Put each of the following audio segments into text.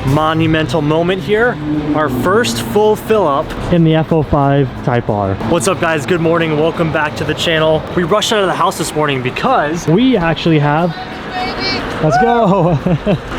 Monumental moment here, our first full fill up in the FL5 Type R. What's up guys, good morning and welcome back to the channel. We rushed out of the house this morning because we actually have, let's go,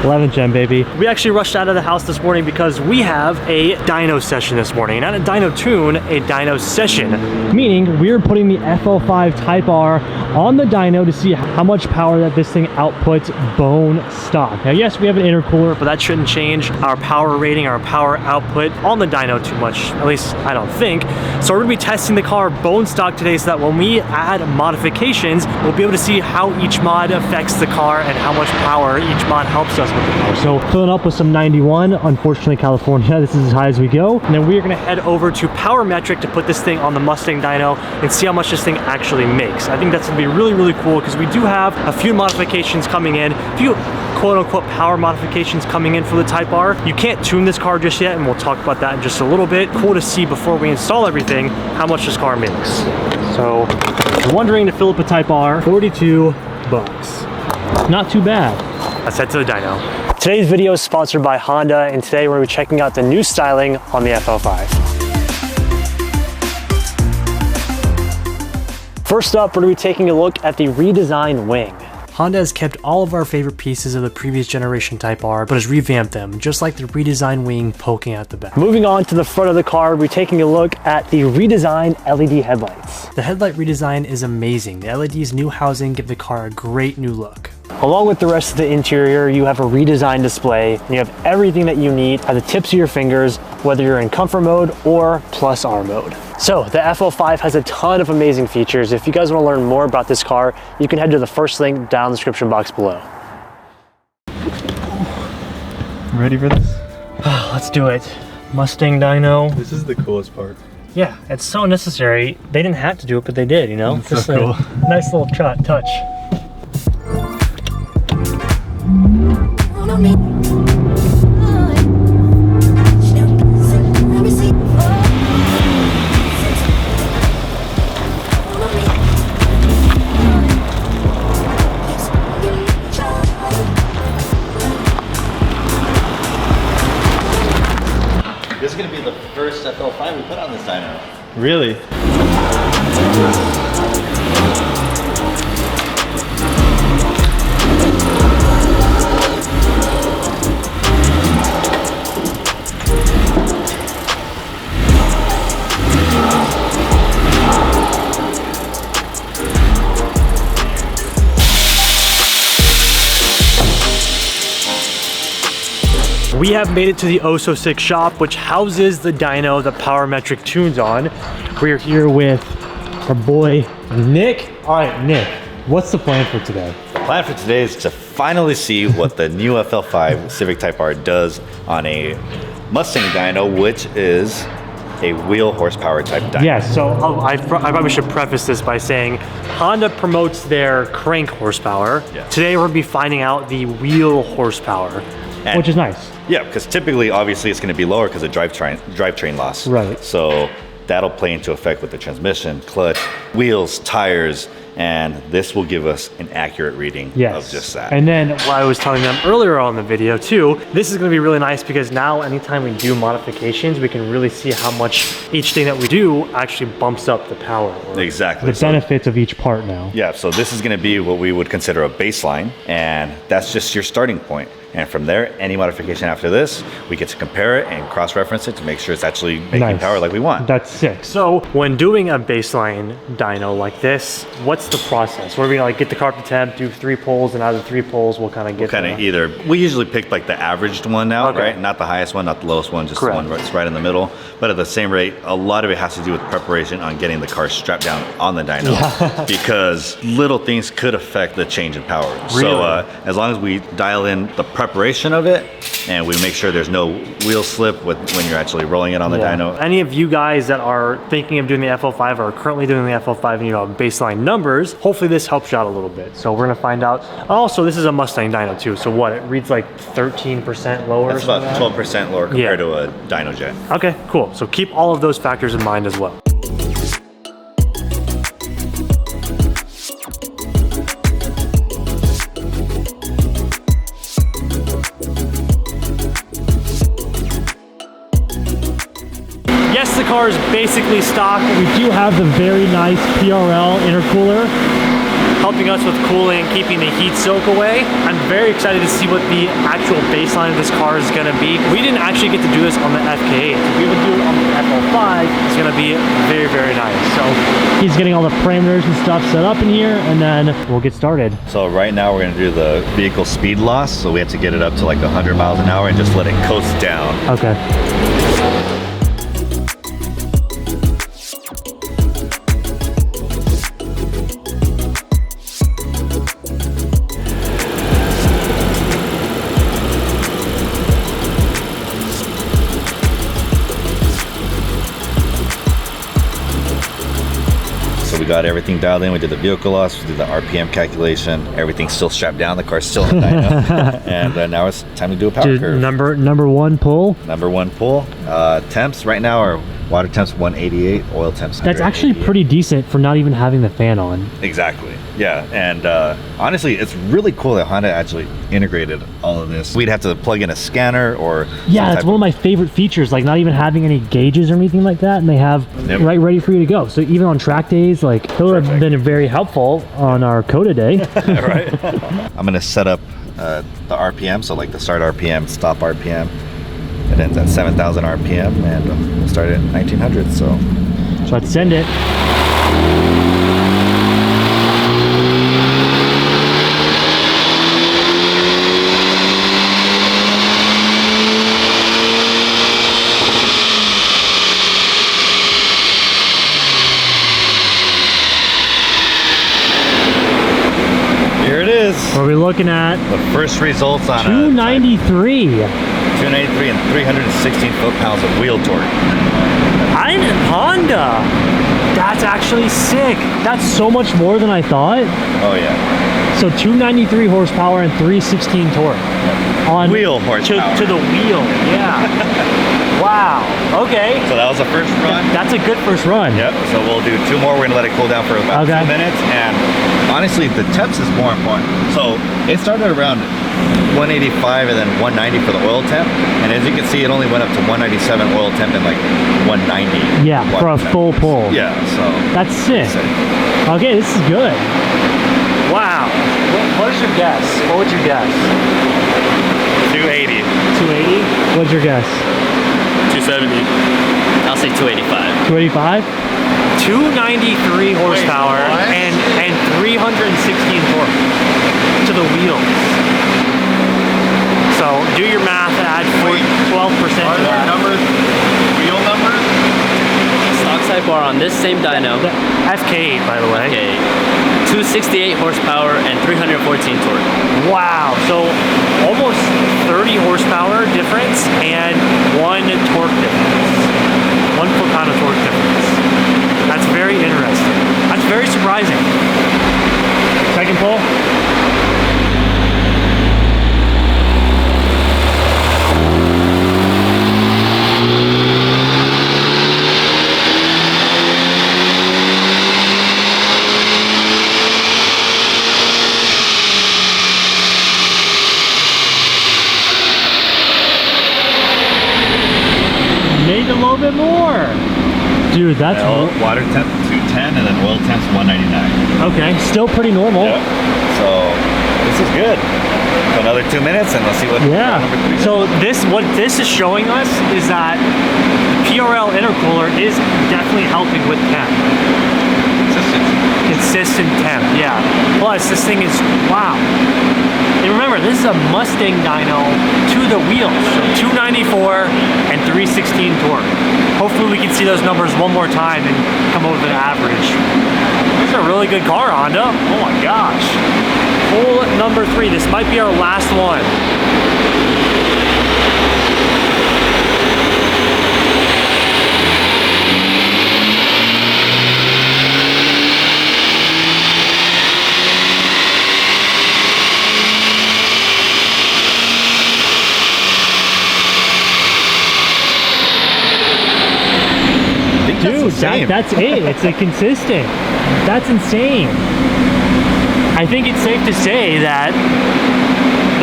11 gen baby. We actually rushed out of the house this morning because we have a dyno session this morning. Not a dyno tune, a dyno session. Meaning we're putting the FL5 Type R on the dyno to see how much power that this thing outputs bone stock. Now yes, we have an intercooler, but that shouldn't change our power rating, our power output on the dyno too much, at least I don't think. So we're gonna be testing the car bone stock today so that when we add modifications, we'll be able to see how each mod affects the car and how much power each mod helps us with the car. So filling up with some 91, unfortunately California, this is as high as we go. And then we're gonna head over to Power Metric to put this thing on the Mustang dyno and see how much this thing actually makes. I think that's gonna be really, really cool because we do have a few modifications coming in, a few quote-unquote power modifications coming in for the Type R. You can't tune this car just yet, and we'll talk about that in just a little bit. Cool to see before we install everything how much this car makes. So if you're wondering to fill up a Type R, 42 bucks. Not too bad. Let's head to the dyno. Today's video is sponsored by Honda, and today we're going to be checking out the new styling on the FL5. First up, we're going to be taking a look at the redesigned wing. Honda has kept all of our favorite pieces of the previous generation Type R, but has revamped them, just like the redesigned wing poking out the back. Moving on to the front of the car, we're taking a look at the redesigned LED headlights. The headlight redesign is amazing. The LED's new housing give the car a great new look. Along with the rest of the interior, you have a redesigned display, and you have everything that you need at the tips of your fingers, whether you're in comfort mode or plus R mode. So the FL5 has a ton of amazing features. If you guys want to learn more about this car, you can head to the first link down in the description box below. Ready for this? Let's do it. Mustang dyno. This is the coolest part. Yeah, it's so necessary. They didn't have to do it, but they did, you know? It's so cool. Nice little touch. This is going to be the first FL5 we put on this dyno. Really? We have made it to the Oh-So-Sick shop, which houses the dyno that Power Metric tunes on. We're here with our boy, Nick. All right, Nick, what's the plan for today? The plan for today is to finally see what the new FL5 Civic Type R does on a Mustang dyno, which is a wheel horsepower type dyno. Yes, so I probably should preface this by saying Honda promotes their crank horsepower. Yes. Today we're gonna be finding out the wheel horsepower, which is nice. Yeah, because typically, obviously, it's going to be lower because of drivetrain loss. Right. So that'll play into effect with the transmission, clutch, wheels, tires, and this will give us an accurate reading of just that. And then what I was telling them earlier on the video too, this is going to be really nice because now anytime we do modifications, we can really see how much each thing that we do actually bumps up the power. Exactly. The benefits of each part now. Yeah, so this is going to be what we would consider a baseline, and that's just your starting point. And from there, any modification after this, we get to compare it and cross-reference it to make sure it's actually making power like we want. That's sick. So when doing a baseline dyno like this, what's the process? What are we gonna like get the car up to temp, do 3 pulls, and out of the 3 pulls, we'll kind of get we usually pick like the averaged one now, Okay. right? Not the highest one, not the lowest one, just Correct. the one that's right in the middle. But at the same rate, a lot of it has to do with preparation on getting the car strapped down on the dyno because little things could affect the change in power. Really? So as long as we dial in the preparation of it and we make sure there's no wheel slip when you're actually rolling it on the dyno. Any of you guys that are thinking of doing the FL5 or are currently doing the FL5 and you know baseline number, numbers, hopefully this helps you out a little bit. So we're gonna find out. Also, this is a Mustang dyno too. So what, it reads like 13% lower? That's about 12% lower compared to a dyno jet. Okay, cool. So keep all of those factors in mind as well. Yes, the car is basically stock. We do have the very nice PRL intercooler helping us with cooling and keeping the heat soak away. I'm very excited to see what the actual baseline of this car is gonna be. We didn't actually get to do this on the FK8. If we would do it on the FL5, it's gonna be very, very nice. So he's getting all the parameters and stuff set up in here, and then we'll get started. So right now we're gonna do the vehicle speed loss. So we have to get it up to like 100 miles an hour and just let it coast down. Okay. So we got everything dialed in. We did the vehicle loss, we did the RPM calculation. Everything's still strapped down. The car's still in the dyno. And now it's time to do a power curve. Number one pull. Number one pull. Temps right now are water temps 188, oil temps 188. That's actually pretty decent for not even having the fan on. Exactly. Yeah, and honestly, it's really cool that Honda actually integrated all of this. We'd have to plug in a scanner or yeah, that's one of my favorite features, like not even having any gauges or anything like that, and they have right ready for you to go. So even on track days, like it would have been very helpful on our COTA day. Right. I'm gonna set up the RPM, so like the start RPM, stop RPM. It ends at 7,000 RPM, and we'll start at 1900. So let's send it. What are we looking at? The first results on 293. 293 and 316 foot-pounds of wheel torque. Honda. That's actually sick. That's so much more than I thought. Oh yeah. So 293 horsepower and 316 torque. Yep. On wheel horsepower. To the wheel. Yeah. Wow. Okay. So that was the first run. That's a good first run. Yep. So we'll do two more. We're gonna let it cool down for about 2 minutes. And honestly, the temps is more important. So it started around 185 and then 190 for the oil temp. And as you can see, it only went up to 197 oil temp and like 190. Yeah, for a full pull. Yeah. So that's sick. Okay, this is good. Wow. What is your guess? What would you guess? 280. 280? What's your guess? 270. I'll say 285. 285? 293 horsepower and 316 torque to the wheels. So do your math, add 12% to that. Numbers, wheel numbers? Stock Type R on this same dyno. The FK8, by the way. Okay. 268 horsepower and 314 torque. Wow, so almost 30 horsepower difference and 1 torque difference. 1 foot-pound of torque difference. That's very interesting. That's very surprising. Second pull. Maybe a little bit more. Dude, that's water temp 210 and then oil temps 199. okay. Still pretty normal. Yep. So this is good. So another 2 minutes and let's see what Yeah. number 3 So what this is showing us is that the PRL intercooler is definitely helping with temp. Consistent temp, yeah. Plus, this thing is, wow. And remember, this is a Mustang dyno to the wheels. So 294 and 316 torque. Hopefully we can see those numbers one more time and come over the average. This is a really good car, Honda. Oh my gosh. Pull number 3. This might be our last one. same. That's it. It's a consistent. That's insane. I think it's safe to say that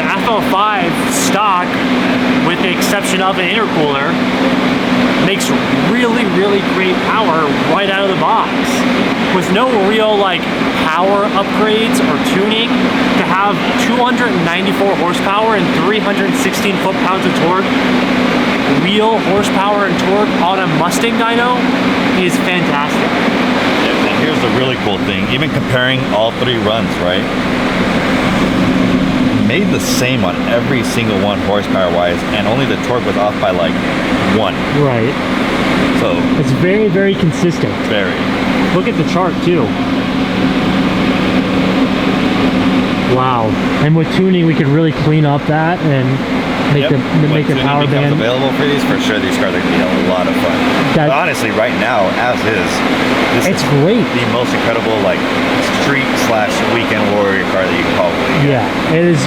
the FL5 stock, with the exception of an intercooler, makes really, really great power right out of the box. With no real like power upgrades or tuning, to have 294 horsepower and 316 foot-pounds of torque, real horsepower and torque on a Mustang dyno is fantastic. And here's the really cool thing, even comparing all three runs, right? Made the same on every single one horsepower wise, and only the torque was off by like 1. Right. So it's very, very consistent. Very. Look at the chart too. Wow. And with tuning, we could really clean up that and make the power band available for these. For sure, these cars are gonna be a lot of fun. But honestly, right now, as is, it's great. The most incredible like street / weekend warrior car that you can probably get. Yeah, it is.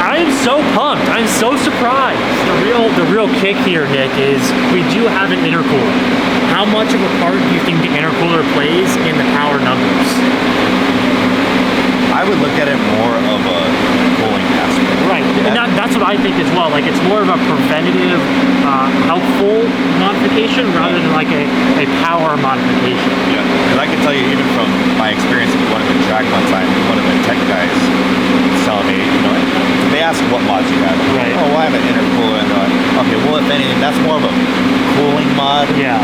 I'm so pumped. I'm so surprised. The real kick here, Nick, is we do have an intercooler. How much of a part do you think the intercooler plays in the power numbers? I would look at it more of a cooling aspect. Right, and that's what I think as well. Like, it's more of a preventative, helpful modification rather than like a power modification. Yeah, because I can tell you, even from my experience at one of the track one time, one of the tech guys was telling me, you know, they asked what mods you have. Right. Oh, I have an intercooler, and they're like, okay, well, if anything, that's more of a cooling mod. Yeah.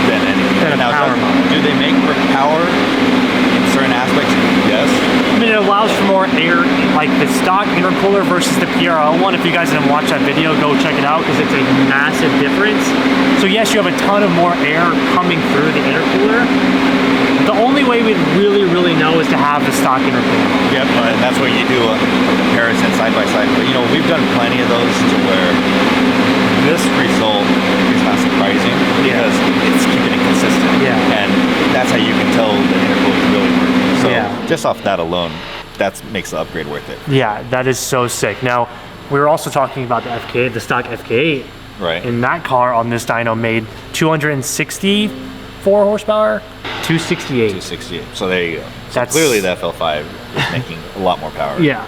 Than anything. Than a power mod. Do they make for power in certain aspects? Yes. I mean, it allows for more air, like the stock intercooler versus the PRL one. If you guys didn't watch that video, go check it out because it's a massive difference. So yes, you have a ton of more air coming through the intercooler. The only way we'd really know is to have the stock intercooler. Yep, and that's where you do a comparison side by side. But you know, we've done plenty of those to where this result is not surprising because it's keeping it consistent. Yeah. And that's how you can tell the intercooler is really working. So yeah. Just off that alone, that makes the upgrade worth it. Yeah, that is so sick. Now, we were also talking about the FK8, the stock FK8. Right. And that car on this dyno made 264 horsepower, 268. 268. So there you go. So That's clearly the FL5 is making a lot more power. Yeah.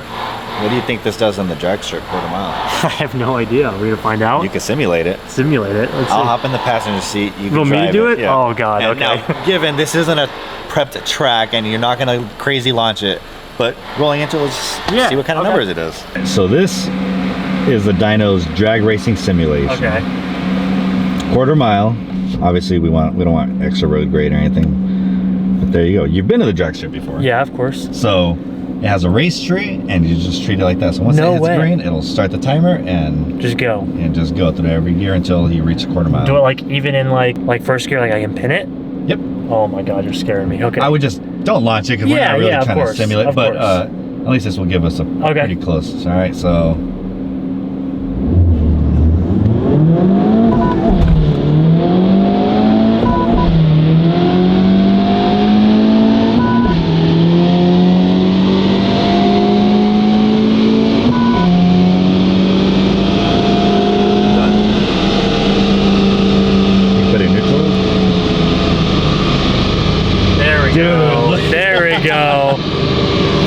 What do you think this does on the drag strip quarter mile? I have no idea. We're gonna find out. You can simulate it. Simulate it. Let's I'll see. hop in the passenger seat. You can Want me to do it? Yeah. Oh God. And okay. now, given this isn't a prepped track and you're not gonna crazy launch it, but rolling into it, let's see what kind of numbers it is. So this is the dyno's drag racing simulation. Okay. Quarter mile. Obviously, we don't want extra road grade or anything. But there you go. You've been to the drag strip before. Yeah, of course. So it has a race tree, and you just treat it like that. So once it hits green, it'll start the timer and just go. And just go through every gear until you reach a quarter mile. Do it like even in like first gear, like I can pin it? Yep. Oh my God, you're scaring me. Okay. I would just don't launch it because we're not really trying to simulate, but at least this will give us a pretty close. All right, so.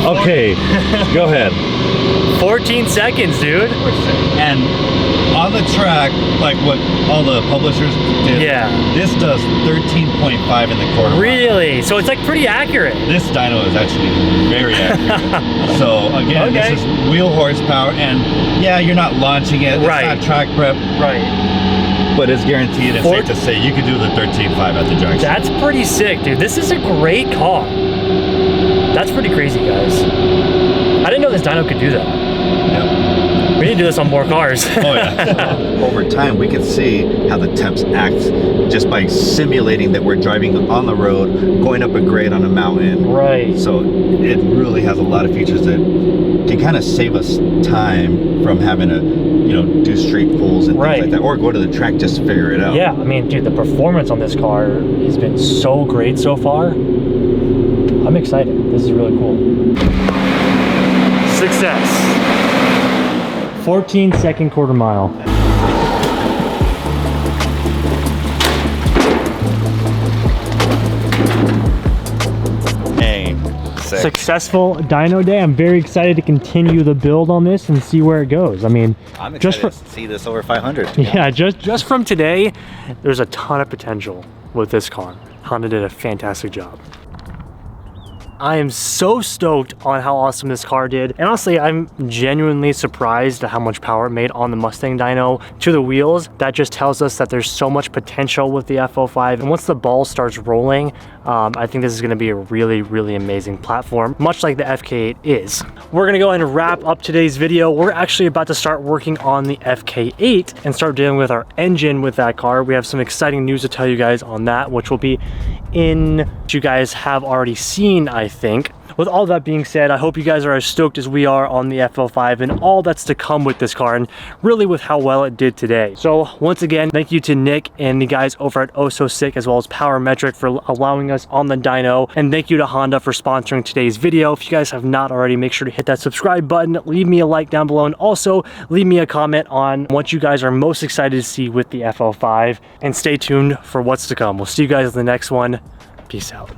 Okay, go ahead. 14 seconds, dude. And on the track, like what all the publishers did, this does 13.5 in the quarter mile. Really? So it's like pretty accurate. This dyno is actually very accurate. So again, this is wheel horsepower, and yeah, you're not launching it. It's not track prep. Right. But it's guaranteed and safe to say you can do the 13.5 at the junction. That's pretty sick, dude. This is a great car. That's pretty crazy, guys. I didn't know this dyno could do that. Yep. We need to do this on more cars. Oh yeah. Over time, we can see how the temps act just by simulating that we're driving on the road, going up a grade on a mountain. Right. So it really has a lot of features that can kind of save us time from having to, you know, do street pulls and things like that, or go to the track just to figure it out. Yeah, I mean, dude, the performance on this car has been so great so far. I'm excited. This is really cool. Success. 14-second quarter mile. successful dyno day. I'm very excited to continue the build on this and see where it goes. I mean, I'm excited to see this over 500. Yeah, just from today, there's a ton of potential with this car. Honda did a fantastic job. I am so stoked on how awesome this car did. And honestly, I'm genuinely surprised at how much power it made on the Mustang dyno to the wheels. That just tells us that there's so much potential with the FL5. And once the ball starts rolling, I think this is gonna be a really, really amazing platform, much like the FK8 is. We're gonna go ahead and wrap up today's video. We're actually about to start working on the FK8 and start dealing with our engine with that car. We have some exciting news to tell you guys on that, which will be in what you guys have already seen, I think. With all that being said, I hope you guys are as stoked as we are on the FL5 and all that's to come with this car, and really with how well it did today. So once again, thank you to Nick and the guys over at Oh So Sick, as well as Power Metric, for allowing us on the dyno, and thank you to Honda for sponsoring today's video. If you guys have not already, make sure to hit that subscribe button, leave me a like down below, and also leave me a comment on what you guys are most excited to see with the FL5, and stay tuned for what's to come. We'll see you guys in the next one. Peace out.